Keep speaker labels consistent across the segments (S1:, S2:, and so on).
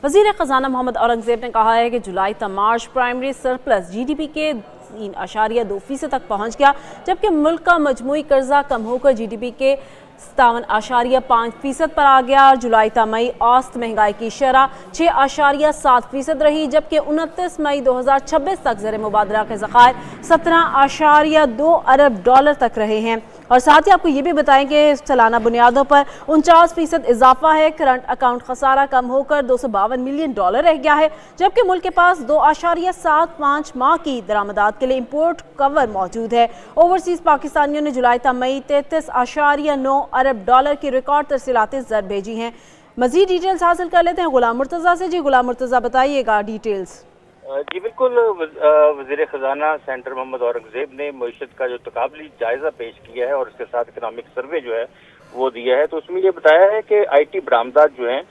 S1: वज़ीर ख़ज़ाना मोहम्मद औरंगज़ेब ने कहा है कि जुलाई तक मार्च प्राइमरी सरप्लस GDP के 3.2% तक पहुँच गया, जबकि मुल्क का मजमूई कर्जा कम होकर GDP के 57.5% पर आ गया। जुलाई तक मई औसत महंगाई की शरह 6.7% रही, जबकि 29 मई 2026 तक ज़र मुबादला के ज़खायर 17.2 अरब डॉलर तक रहे हैं। और साथ ही आपको ये भी बताएं कि सालाना बुनियादों पर 49% इजाफा है। करंट अकाउंट खसारा कम होकर 252 मिलियन डॉलर रह गया है, जबकि मुल्क के पास 2.75 माह की दरामदात के लिए इम्पोर्ट कवर मौजूद है। ओवरसीज पाकिस्तानियों ने जुलाई तक मई 33.9 अरब डॉलर की रिकॉर्ड तरसीलाती ज़र भेजी हैं। मजीद डिटेल्स हासिल कर लेते हैं गुलाम मुर्तज़ा से। जी गुलाम मुर्तज़ा, बताइएगा डिटेल्स।
S2: जी बिल्कुल, वज़ीर ख़ज़ाना सेंटर मोहम्मद औरंगज़ेब ने मईशत का जो तकाबली जायज़ा पेश किया है और उसके साथ इकनॉमिक सर्वे जो है वो दिया है, तो उसमें ये बताया है कि IT बरामदात जो हैं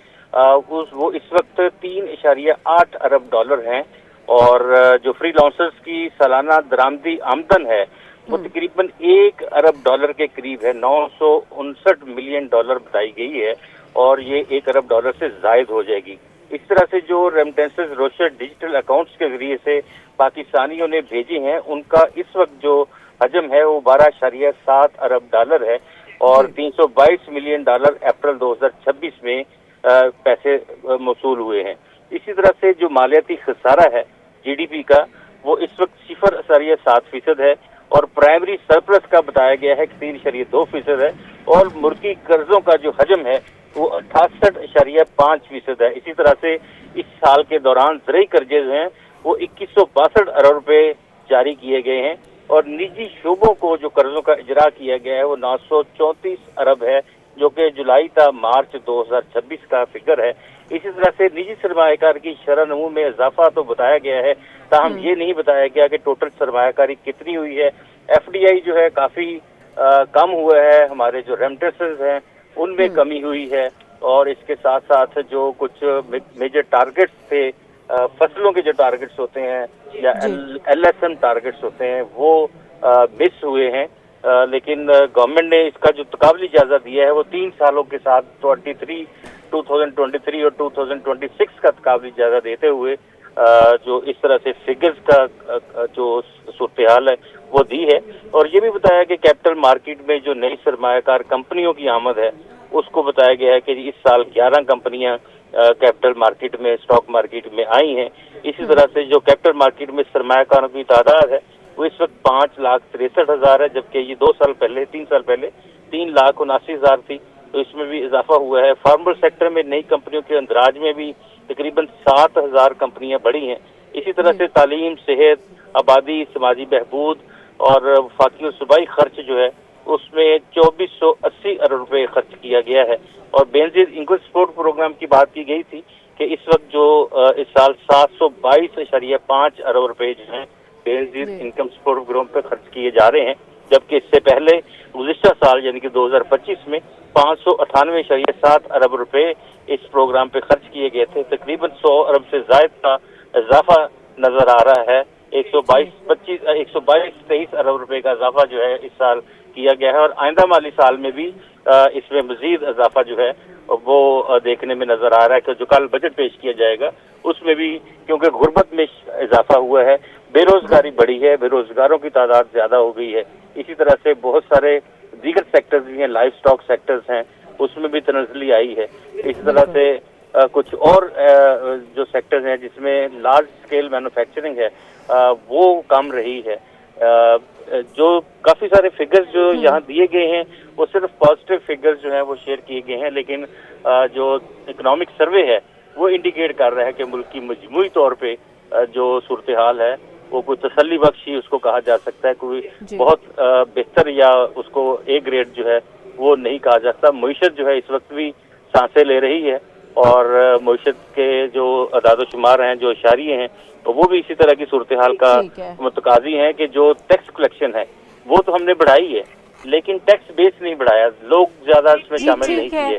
S2: वो इस वक्त 3.8 अरब डॉलर हैं, और जो फ्री लॉन्सर्स की सालाना दरामदी आमदन है वो तकरीबन 1 अरब डॉलर के करीब है। 959 मिलियन डॉलर बताई गई है और ये 1 अरब डॉलर से जायद हो जाएगी। इस तरह से जो रेमिटेंसेस रोशर डिजिटल अकाउंट्स के जरिए से पाकिस्तानियों ने भेजी हैं, उनका इस वक्त जो हजम है वो 12.7 अरब डॉलर है और 322 मिलियन डॉलर अप्रैल 2026 में पैसे मौसूल हुए हैं। इसी तरह से जो मालियाती खसारा है GDP का वो इस वक्त 0.7% है और प्राइमरी सरप्लस का बताया गया है कि 3.2% है, और मुल्की कर्जों का जो हजम है वो 68.5% है। इसी तरह से इस साल के दौरान ज़रई कर्जे जो हैं वो 2162 अरब रुपए जारी किए गए हैं और निजी शोबों को जो कर्जों का इजरा किया गया है वो 934 अरब है, जो कि जुलाई तक मार्च 2026 का फिगर है। इसी तरह से निजी सरमायाकार की शरह नमू में इजाफा तो बताया गया है, ताहम ये नहीं बताया गया कि टोटल सरमायाकारी कितनी हुई है। FDI जो है काफ़ी कम हुआ है, हमारे जो रेमिटेंसेस हैं उनमें कमी हुई है, और इसके साथ साथ जो कुछ मेजर टारगेट्स थे, फसलों के जो टारगेट्स होते हैं या LSM टारगेट्स होते हैं वो मिस हुए हैं। लेकिन गवर्नमेंट ने इसका जो तकाबली जायजा दिया है वो 3 सालों के साथ 2023 और 2026 का तकाबली जायजा देते हुए जो इस तरह से फिगर्स का जो सूरत हाल है वो दी है। और ये भी बताया कि कैपिटल मार्केट में जो नई सरमायाकार कंपनियों की आमद है उसको बताया गया है कि इस साल 11 कंपनियां कैपिटल मार्केट में, स्टॉक मार्केट में आई हैं। इसी तरह से जो कैपिटल मार्केट में सरमायाकारों की तादाद है वो इस वक्त 5,63,000 है, जबकि ये 3 साल पहले 3,79,000 थी, तो इसमें भी इजाफा हुआ है। फार्मल सेक्टर में नई कंपनियों के अंदराज में भी तकरीबन 7,000 कंपनियां बढ़ी हैं। इसी तरह से तालीम, सेहत, आबादी, समाजी बहबूद और वफाकी और सूबाई खर्च जो है उसमें 2480 अरब रुपए खर्च किया गया है। और बेनजीर इनकम सपोर्ट प्रोग्राम की बात की गई थी कि इस वक्त जो इस साल 722.5 अरब रुपए जो हैं बेनजीर इनकम सपोर्ट प्रोग्राम पे खर्च किए जा रहे हैं, जबकि इससे पहले गुज़िश्ता साल यानी कि 2025 में 598.7 अरब रुपए इस प्रोग्राम पे खर्च किए गए थे। तकरीबन 100 अरब से जायद का इजाफा नजर आ रहा है। 122-23 अरब रुपए का इजाफा जो है इस साल किया गया है, और आइंदा माली साल में भी इसमें मजीद इजाफा जो है वो देखने में नजर आ रहा है कि जो कल बजट पेश किया जाएगा उसमें भी, क्योंकि गुर्बत में इजाफा हुआ है, बेरोजगारी बढ़ी है, बेरोजगारों की तादाद ज्यादा हो गई है। इसी तरह से बहुत सारे दीगर सेक्टर्स भी हैं, लाइफ स्टॉक सेक्टर्स हैं, उसमें भी तनज़ली आई है। इस तरह से कुछ और जो सेक्टर्स हैं जिसमें लार्ज स्केल मैन्युफैक्चरिंग है वो कम रही है। जो काफी सारे फिगर्स जो यहाँ दिए गए हैं वो सिर्फ पॉजिटिव फिगर्स जो हैं वो शेयर किए गए हैं, लेकिन जो इकोनॉमिक सर्वे है वो इंडिकेट कर रहा है कि मुल्क की मजमूई तौर पे जो सूरत हाल है वो कोई तसल्ली बख्श ही उसको कहा जा सकता है, कोई बहुत बेहतर या उसको A ग्रेड जो है वो नहीं कहा जा सकता। मईशत जो है इस वक्त भी सांसें ले रही है, और मईशत के जो अदाद शुमार हैं, जो इशारिये हैं, तो वो भी इसी तरह की सूरत हाल का मुतकाजी हैं कि जो टैक्स कलेक्शन है वो तो हमने बढ़ाई है, लेकिन टैक्स बेस नहीं बढ़ाया, लोग ज्यादा इसमें शामिल नहीं किए।